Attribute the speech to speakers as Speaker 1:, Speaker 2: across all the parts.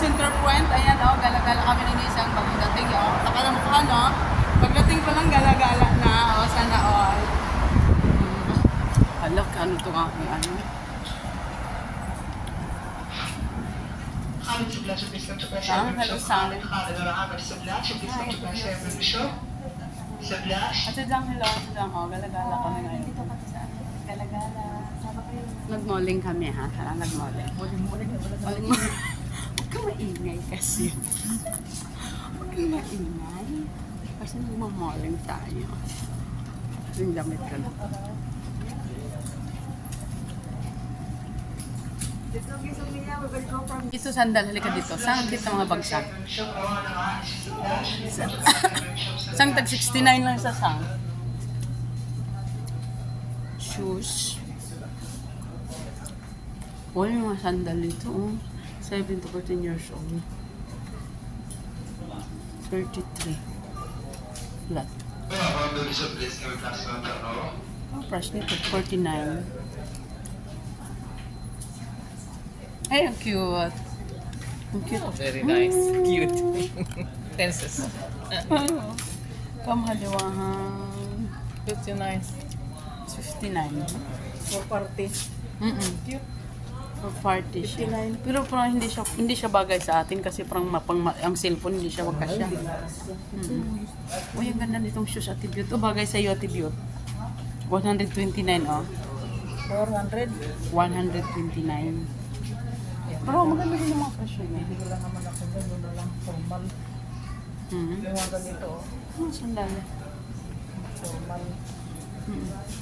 Speaker 1: Center Point. Ayan, oh, gala-gala kami ng isang bagong dating. Oh. Nakalamukha, no? Pagdating pa lang, gala-gala na. Oh, sana all. Alak, ano ito nga? Ano? Hello, Sam. At lang, hello. At lang, oh, gala-gala kami ngayon.
Speaker 2: Dito ka sa gala-gala. Sama kayo.
Speaker 1: Nag-malling kami, ha? Tara, nag-malling. Malling mo. Huwag ka maingay kasi. Huwag ka maingay. Kasi nagmamalling tayo. Yung damit ka na. Ito sandal, halika dito. Saan kita mga bagsak? Sang tag 69 lang sa sang. Shoes. Oh, yung mga sandal dito, oh. 7 to 14 years old. 33. Flat. Oh, price nito, 49. Ay, ang cute. Ang cute.
Speaker 3: Very nice. Cute. Tenses.
Speaker 1: Kamaliwahan.
Speaker 3: Cute and nice.
Speaker 1: 59.
Speaker 3: For party.
Speaker 1: Cute. For party siya. Pero parang hindi siya bagay sa atin kasi parang ang cellphone hindi siya magkasya. Uy, ang ganda nitong shoes, Ate Beaut. O, bagay sa iyo, Ate Beaut. 129, oh.
Speaker 3: 400.
Speaker 1: 129. Pero maganda din yung mga presyo niya.
Speaker 3: Hindi ko lang naman ako doon. Doon na lang formal. Yung mga ganito.
Speaker 1: Oh, sandal.
Speaker 3: Formal.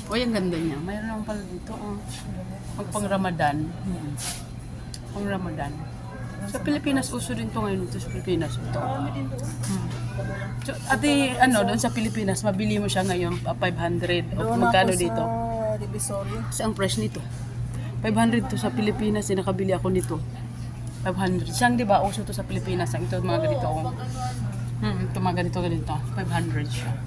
Speaker 1: Uy, ang ganda niya. Mayroon naman pala dito, oh. Pang Ramadan. Pang Ramadan. Sa Pilipinas, uso din to ngayon dito sa Pilipinas. Ito. So, ate, doon sa Pilipinas, mabili mo siya ngayon 500. O magkano dito?
Speaker 3: Divisoria.
Speaker 1: Kasi ang price nito. 500 to sa Pilipinas, nakabili ako nito. 500. Siyang, di ba, uso to sa Pilipinas. Ito, mga ganito. Ito, mga ganito. 500 siya.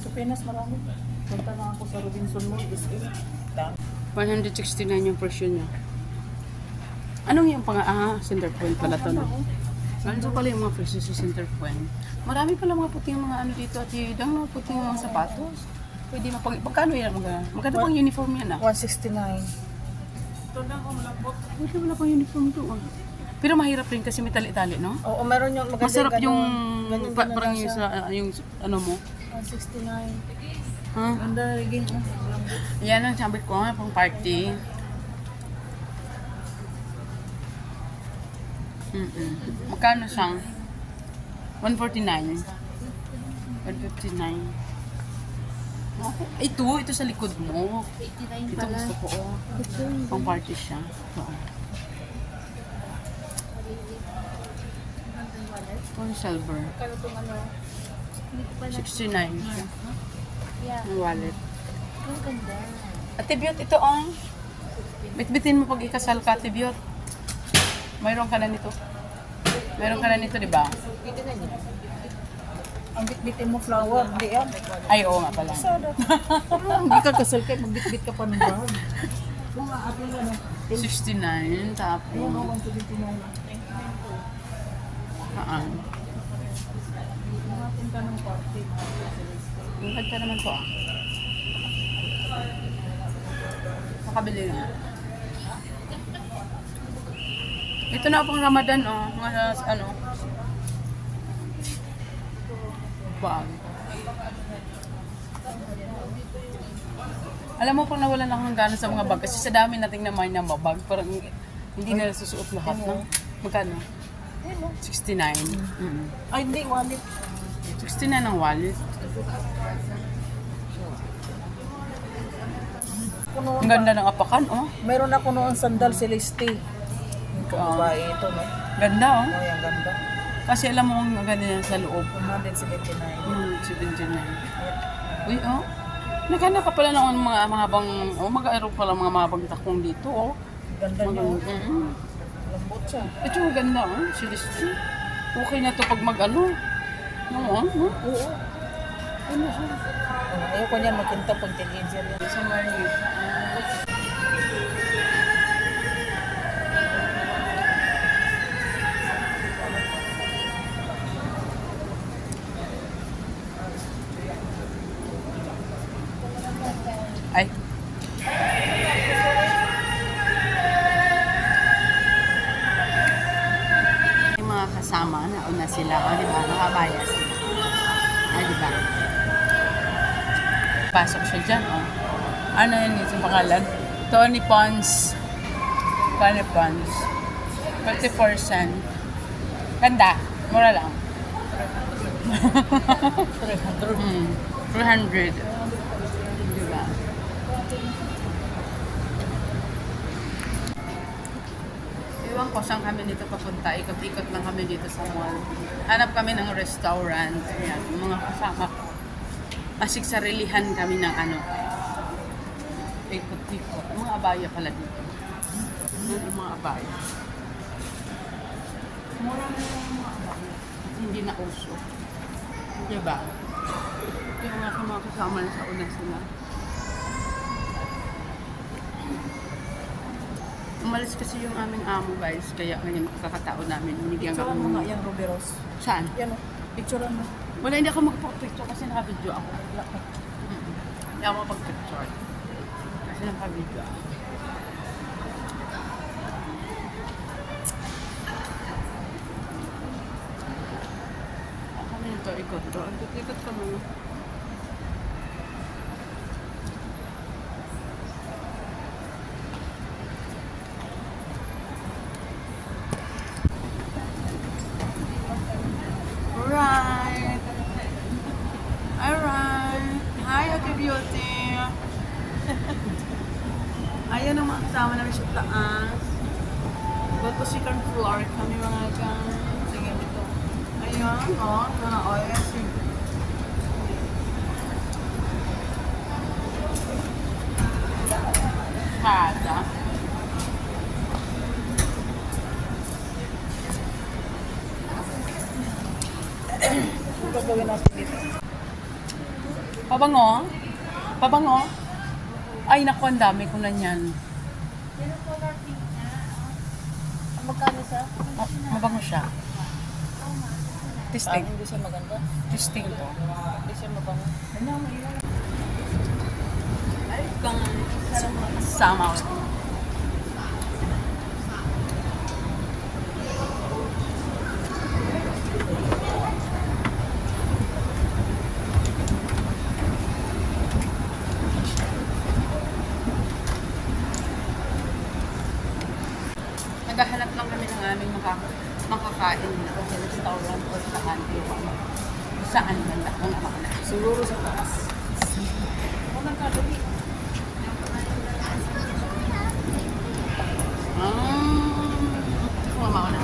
Speaker 3: Sa Pinas marami. Punta na ako sa Robinson Mall.
Speaker 1: 169 yung presyo niya. Anong yung Center Point pala to, no? Ganito pala yung mga presyo sa Center Point. Marami pala mga puting mga ano dito at yung mga puting mga sapatos. Pwede magkano yan? Magkano pang uniform yan,
Speaker 3: 169.
Speaker 1: Pwede wala pang uniform doon. Pero mahirap rin kasi may tali-tali, no?
Speaker 3: Oo, meron yung maganda.
Speaker 1: Masarap yung
Speaker 3: ganun
Speaker 1: parang
Speaker 3: lang
Speaker 1: yung sa yung ano mo.
Speaker 3: 169.
Speaker 1: Ha?
Speaker 3: Ganda rin.
Speaker 1: Yan ang sabi ko, pang party. Magkano siyang? 149. 159. Okay. Ito sa likod mo.
Speaker 2: 89
Speaker 1: Ito
Speaker 2: pala.
Speaker 1: gusto ko, oh. Pang party siya. Oo. Pang silver.
Speaker 2: Kano itong ano? Hindi ko pala.
Speaker 1: 69 siya.
Speaker 2: Yeah.
Speaker 1: Ang wallet.
Speaker 2: Ang ganda.
Speaker 1: Ate Biot, ito ang bitbitin mo pag ikasal ka, Ate Biot. Mayroon ka na nito. Mayroon ka na nito, di ba?
Speaker 3: Ang bitbitin mo flower, di yan.
Speaker 1: Ay, oo nga pala.
Speaker 3: Hindi ka kasal kayo, magbitbit ka pa ng bag. Yung nga atin ano.
Speaker 1: 69, tapos...
Speaker 3: Yung 179.
Speaker 1: Haan.
Speaker 3: Umatin ka ng party.
Speaker 1: Ingad ka naman to, Makabili na. Ito na pang Ramadan, oh. Mga ano. Bag. Alam mo, pang nawalan ako ng gana sa mga bag kasi sa dami nating naman ng mga bag, parang hindi na nasusuot lahat ng magkano? 69.
Speaker 3: Ay, hindi, wallet.
Speaker 1: 69 ang wallet. Ang ganda ng apakan, oh.
Speaker 3: Meron ako noon sandal Celeste. Yung babae ito, no?
Speaker 1: Ganda, oh.
Speaker 3: Oh, yung ganda.
Speaker 1: Kasi alam mo ang ganda niya sa loob.
Speaker 3: 179.
Speaker 1: 79. Uy, oh. Nagana ka pala ng mga mahabang, mag-aero pala mga mahabang takong dito, oh.
Speaker 3: Ganda niya. Lambot siya.
Speaker 1: Ito, ganda, oh. Celeste. Okay na to pag mag-ano. Oo. Ano siya?
Speaker 3: Ayoko niyan magkinta pag teenager yan.
Speaker 1: Sa Marley. Yung mga kasama, nauna sila. O, diba? Nakabaya sila. Ay, diba? Pasok siya dyan, o. Ano yun yung pangalan? Tony Pons. Tony Pons. 54 cent. Ganda. Mura lang. 300. Diba? Iwan ko saan kami dito papunta. Ikot-ikot lang kami dito sa mall. Hanap kami ng restaurant. Ayan, yung mga kasama ko. Asik sarilihan kami ng ano. Ikot-ikot. Mga abaya pala dito. Yung mga abaya. Mura na yung mga abaya. Hindi na uso. Diba? Yung mga kasama na sa una sila. Umalis kasi yung aming amo guys, kaya ngayon kakataon namin. Binigyan
Speaker 3: Picturean
Speaker 1: kami.
Speaker 3: mo nga yan, Ruby Rose.
Speaker 1: Saan?
Speaker 3: Yan o. Picturean mo.
Speaker 1: Wala, hindi ako magpapicture kasi naka-video ako. Hindi ako magpapicture. Kasi naka-video ako. Ako nito, ikot to. Ikot ka mo. Alright. Alright. Hi, Ate Beauty. Ayan ang mga kasama namin sa taas. Go to second floor. Kami mga kang... Sige, dito. Ayan, oh. Mga OS. Kada.
Speaker 3: Ang gagawin natin dito.
Speaker 1: Pabango? Pabango? Ay, naku, ang dami ko na yan.
Speaker 2: Ang magkano sa?
Speaker 1: Mabango siya. Testing.
Speaker 3: Hindi siya maganda.
Speaker 1: Testing to.
Speaker 3: Hindi siya mabango.
Speaker 1: Ay, kung sama ko. Naghahanap lang kami ng aming makakain dito sa restaurant or sa canteen. Saan banda? Kung ako na.
Speaker 3: Siguro sa taas. Unang kagabi.
Speaker 1: Kung ako na.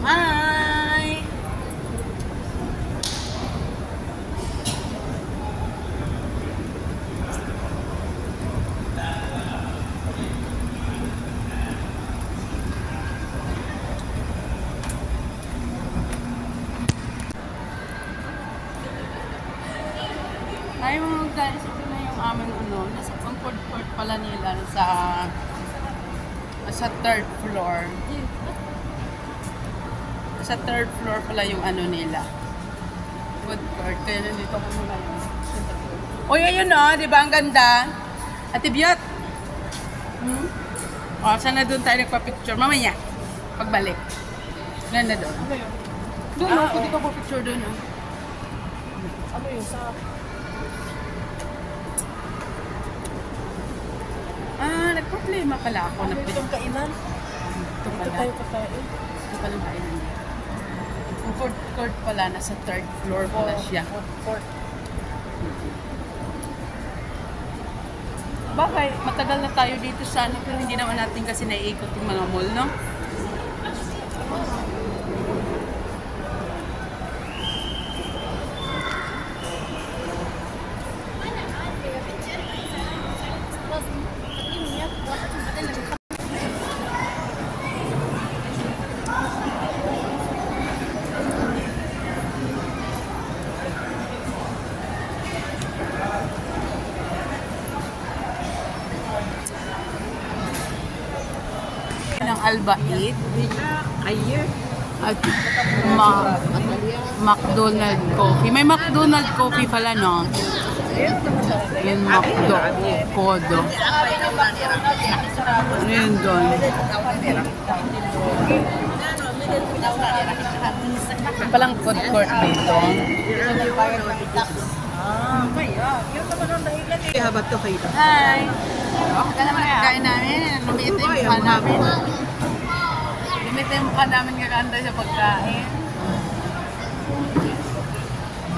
Speaker 1: Hi! Ay, mga guys, ito na yung aming ano, nasa food court pala nila sa third floor. Sa third floor pala yung ano nila. Food court. Kaya nandito kami ngayon. Uy, ayun o, di ba ang ganda? Ate Biot! O, sana doon tayo nagpa-picture. Mamaya, pagbalik. Ganda doon.
Speaker 3: Ano yun?
Speaker 1: Doon o, pwede ka pa-picture doon o.
Speaker 3: Ano yun? Sa...
Speaker 1: Nagproblema pala ako.
Speaker 3: Ano itong kainan?
Speaker 1: Ito
Speaker 3: Ito
Speaker 1: pala.
Speaker 3: tayo kakain.
Speaker 1: Ito pala kainan niya. Ang food court pala, nasa third floor pala siya.
Speaker 3: Food court.
Speaker 1: Bakit? Matagal na tayo dito sa ano, pero hindi naman natin kasi naiikot yung mga mall, no? Ng Albait at McDonald Coffee. May McDonald Coffee pala, no? Yung McDo, Kodo. Ayun doon. Palang food court dito. Habat to kayo.
Speaker 2: Hi! Kain namin. Lumit yung mukha namin. Lumit yung mukha namin kakanta sa pagkain.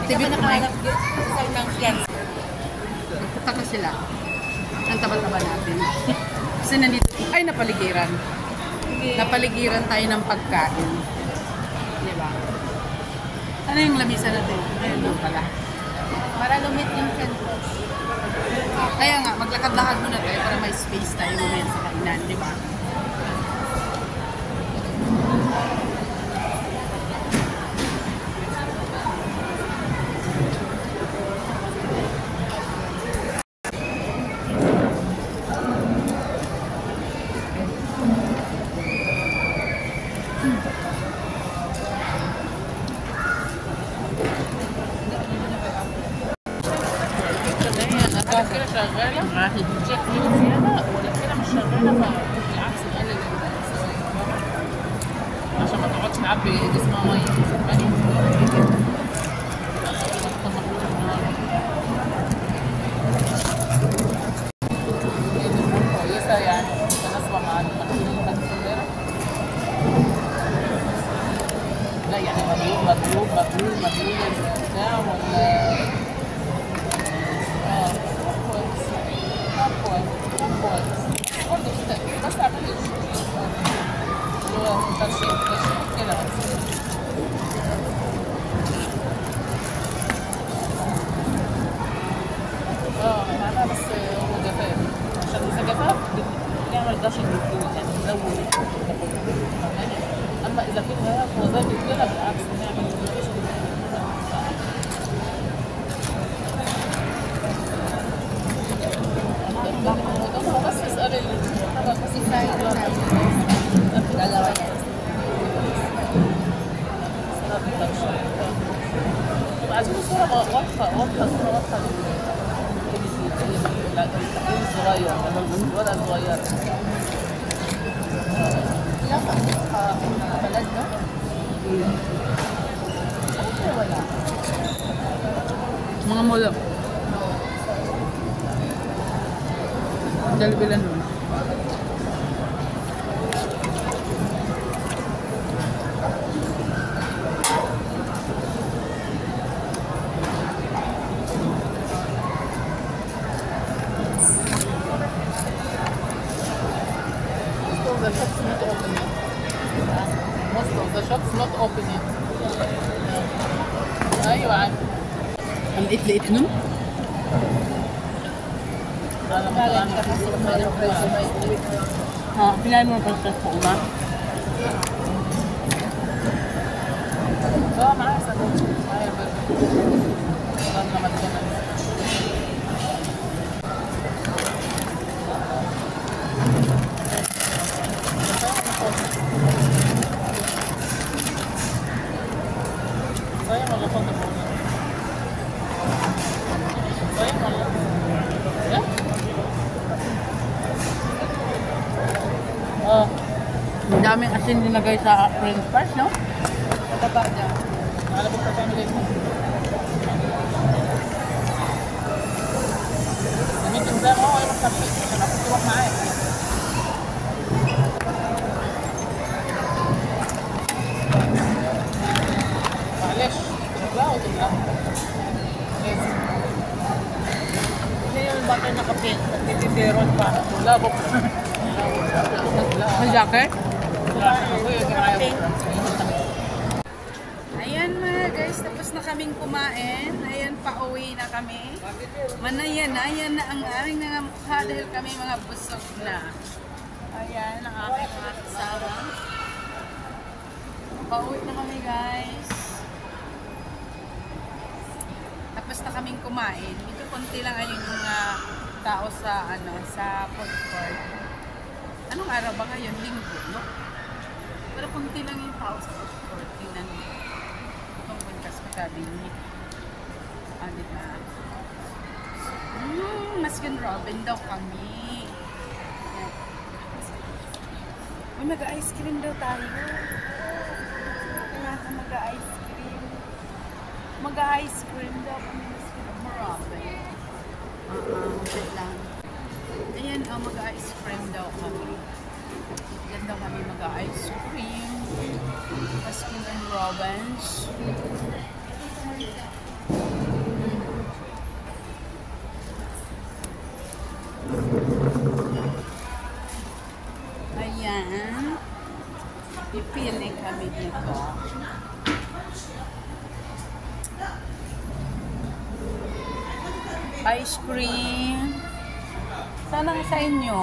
Speaker 1: Tibit na kayo.
Speaker 2: Punta ko sila.
Speaker 1: Ang taba-taba natin. Kasi nandito, ay napaligiran. Napaligiran tayo ng pagkain. Di ba? Ano yung lamisa natin? Ayun doon pala.
Speaker 2: Para lumit yung chan ko.
Speaker 1: Kaya nga, maglakad-lakad muna tayo para may space tayo mamaya sa kainan, di ba?
Speaker 4: كده شغاله تشيك مين زياده ولا كده مش شغاله فبالعكس نقلل عشان ما تقعدش تعبي جسمها ميه فاهماني كويسه يعني متناسبه مع المحلولين بتاعت السجاير لا يعني مبلول بتاع ولا بس اعملي اللي هو ترشيح كده معناها بس هو جفاف عشان اذا جفاف بنعمل داشنج بالفلوس يعني نزود اما اذا في الغاز هو زي كده بالعكس بنعمل بس اسأل بس عايزين صورة واضحة صورة واضحة التحليل الصغير الولد الصغير بلدنا
Speaker 1: Mga mula. Dalibilan nun.
Speaker 4: Most of the shops not opening. ايوه عارف.
Speaker 1: Ang liit-liit nun. Pinahin mo pa sa uma.
Speaker 4: اه معايا سندوتش معايا برجر لما تجمع صايم ولا فاضي؟ صايم ولا لا؟
Speaker 1: Ang daming asin dinagay sa french fries, no?
Speaker 2: Baba niya.
Speaker 4: على بكره تعمل ايه؟ ممكن زي ما هو يروح ترفيه عشان اخد تروح معاك معلش تبلعه وتبلعه لازم
Speaker 3: Hindi yung bakit nakapit. Nagtitiron pa.
Speaker 4: لا بكره لا
Speaker 1: May jacket?
Speaker 4: اخويا جه معايا بكره
Speaker 1: Ayan mga guys, tapos na kaming kumain. Ayan, pauwi na kami. Manayan na ang aming mga mukha dahil kami mga busog na. Ayan, ang aking mga kasama. Pauwi na kami guys. Tapos na kaming kumain. Ito konti lang ang mga tao sa food court. Anong araw ba ngayon? Linggo, no? Pero konti lang yung tao sa food court. Tingnan mo. Itong buntas ko sabi niya. Diba?
Speaker 2: Baskin Robin daw kami. Uy, mag-ice cream daw tayo. Kaya ka mag-ice cream. Mag-ice cream daw kami Baskin Robin. Wait lang. Ayan, mag-ice cream daw kami. Yan daw kami mag-ice cream. Baskin and Robbins. Ayan. Pipili kami dito. Ice cream. Sana sa inyo.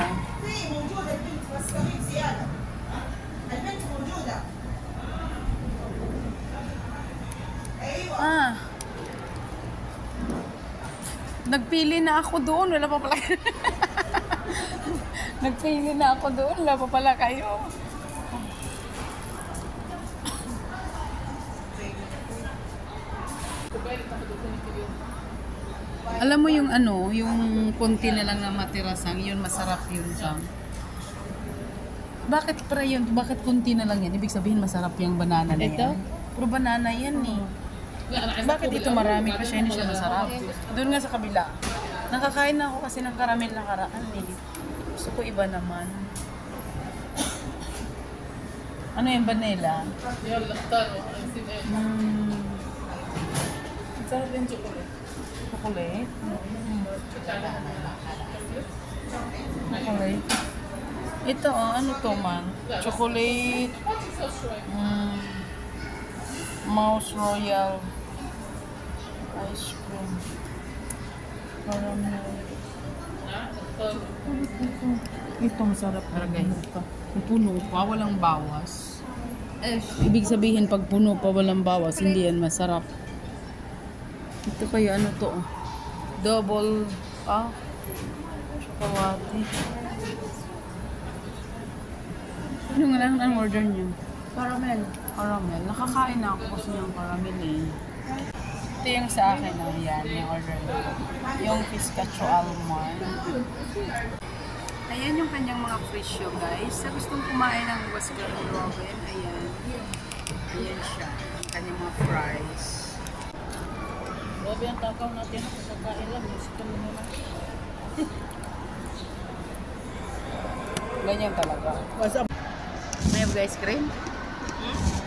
Speaker 2: Nagpili na ako doon. Wala pa pala. Nagpili na ako doon. Wala pa pala kayo. Alam mo yung ano, yung konti na lang na matira sang, yun masarap yun sang. Bakit para yun? Bakit konti na lang yan? Ibig sabihin masarap yung banana na yan. Puro banana yan eh. Bakit ito marami pa siya, hindi siya masarap? Doon nga sa kabila. Nakakain na ako kasi ng karamel na karaan eh. Gusto ko iba naman. Ano yung vanilla?
Speaker 4: يلا اختاروا نسيب ايه
Speaker 1: Sarap yung chocolate. Chocolate? Chocolate. Ito ano to man? Chocolate. Mouse Royal. Ice cream. Caramel. Ito masarap. Paragay. Puno pa, walang bawas. Ibig sabihin pag puno pa walang bawas, hindi yan masarap. Ito kaya ano to? Double chocolate. Ano nga lang ang order niyo? Caramel. Caramel. Nakakain na ako kasi yung caramel eh. Ito yung sa akin yan, yung order niyo. Yung pistachio almond. Ayan yung kanyang mga presyo guys. Sa gustong kumain ng Baskin Robin, ayan. Ayan siya. Ang kanyang mga fries.
Speaker 4: Grabe ang takaw natin sa pagkain lang. Musical mo na.
Speaker 1: Ganyan talaga.
Speaker 3: What's up?
Speaker 1: May have ice cream?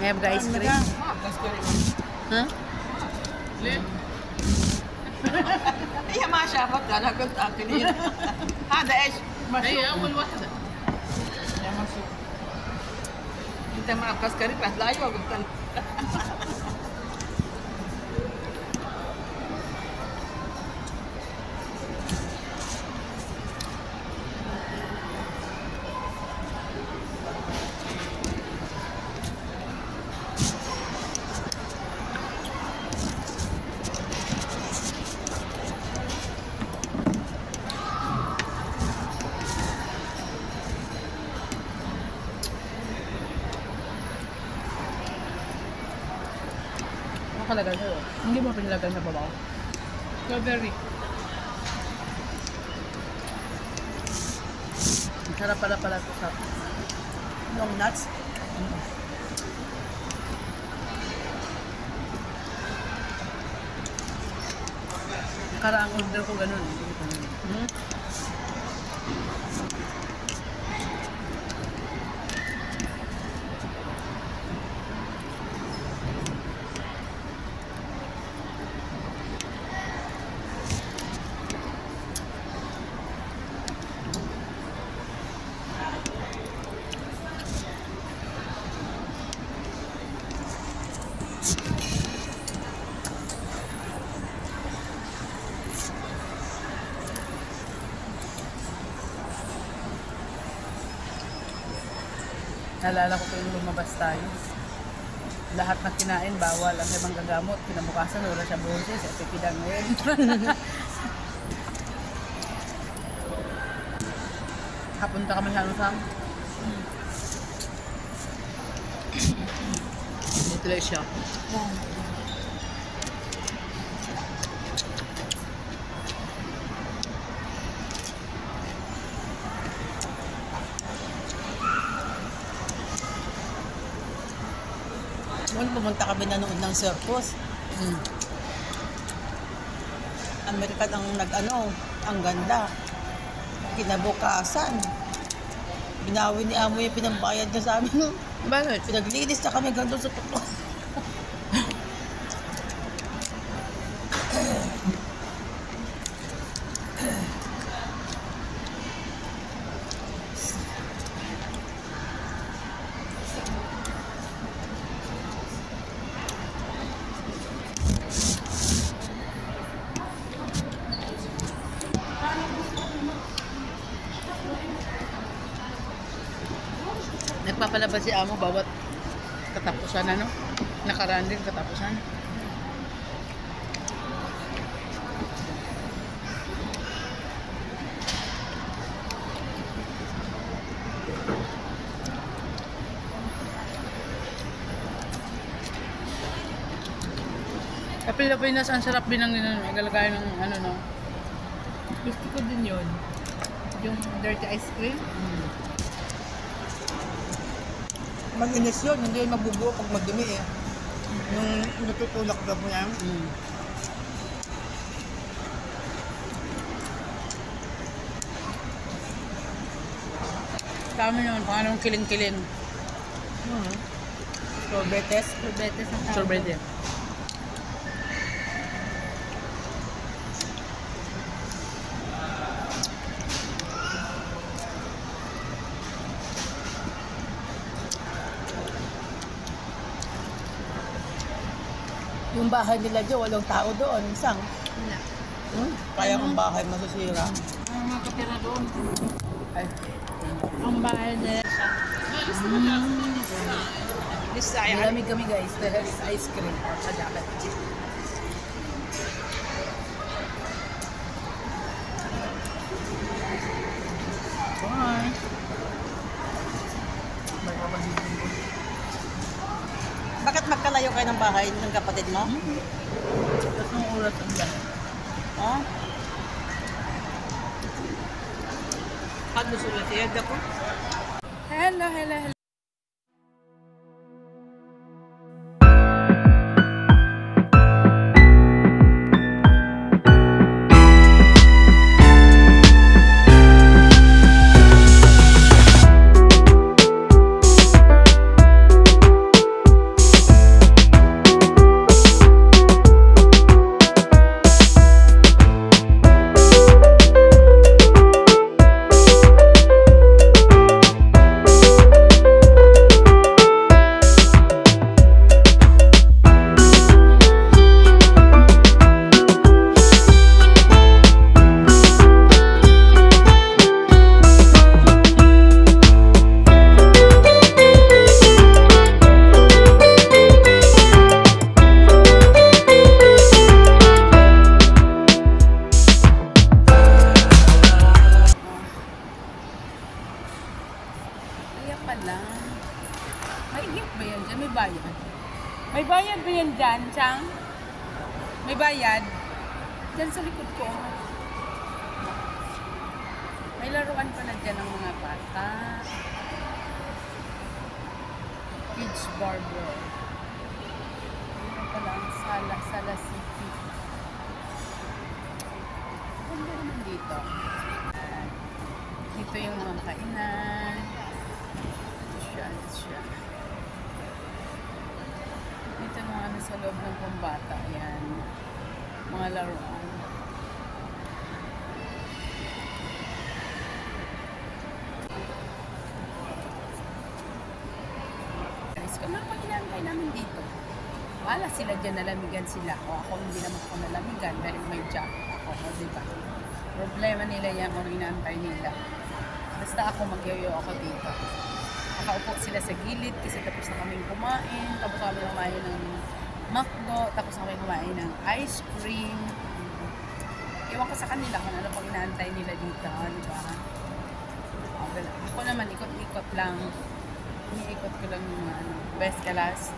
Speaker 1: May have ice cream? Ha?
Speaker 2: هي ما شافت انا قلت اكلين هذا ايش؟
Speaker 4: هي أول واحدة
Speaker 2: انت ما كسكري قالت لا ايوه قلت لها
Speaker 1: Nakalagay sa'yo. Hindi mo pinilagay sa baba.
Speaker 4: strawberry.
Speaker 1: Sarap pala ito sa long nuts. Karaang order ko ganun. Naalala ko po yung lumabas tayo. Lahat na kinain, bawal. Ang ibang gagamot, kinabukasan, wala siya boses. At pipidang ngayon. Kapunta kami sa Lusang. Dito lang siya.
Speaker 3: Noon pumunta kami nanood ng circus.
Speaker 1: Mm.
Speaker 3: American ang ang ganda. Kinabukasan. Binawi ni Amo yung pinambayad niya sa amin.
Speaker 1: Bakit?
Speaker 3: Pinaglinis na kami gandun sa tuktok.
Speaker 1: Nagpapalabas si Amo bawat katapusan, ano? Nakaraan din katapusan. Sa Pilipinas, ang sarap din ng igalagay ng ano, no?
Speaker 3: Gusto ko din yun. Yung dirty ice cream. Mag-inis yun, hindi yun mabubuo pag magdumi eh. Yung natutulak ka mo yan.
Speaker 1: Mm. Sa amin naman, kung anong kiling-kiling.
Speaker 3: Sorbetes.
Speaker 2: Sorbetes ang tawag.
Speaker 1: Sorbete.
Speaker 3: Yung bahay nila dyan, walang tao doon. Isang.
Speaker 2: Wala.
Speaker 3: Kaya ang bahay masasira.
Speaker 2: Ang mga kapira doon.
Speaker 1: Ay.
Speaker 2: Ang bahay nila.
Speaker 3: Malamig kami guys, dahil is ice cream sa jacket.
Speaker 1: Bye.
Speaker 3: Bakit magkalayo kayo ng bahay ng kapatid mo?
Speaker 1: Tatlong oras ang dyan.
Speaker 3: Ha? Gusto ulit yan ako.
Speaker 2: Hello, hello, hello.
Speaker 1: Pala. May gift ba yan dyan? May bayad?
Speaker 2: May bayad ba yan dyan, Chang? May bayad? Dyan sa likod ko.
Speaker 1: May laruan pala dyan ng mga bata. Kids Barber. Ano pala ang Sala City. Ganda naman dito. Dito yung mga kainan. Ito siya. Dito mga ano sa loob ng pambata. Ayan. Mga laruan. Guys, kung napag inaantay namin dito, wala sila dyan, nalamigan sila. O ako hindi naman ako nalamigan dahil may jacket ako. O, diba? Problema nila yan kung inaantay nila. Basta ako mag-yoyo ako dito. Nakaupo sila sa gilid kasi tapos na kaming kumain. Tapos kami kumain ng McDo. Tapos kami kumain ng ice cream. Iwan ko sa kanila kung ano pang inaantay nila dito. Diba? Ako naman, ikot-ikot lang. Iniikot ko lang yung best class.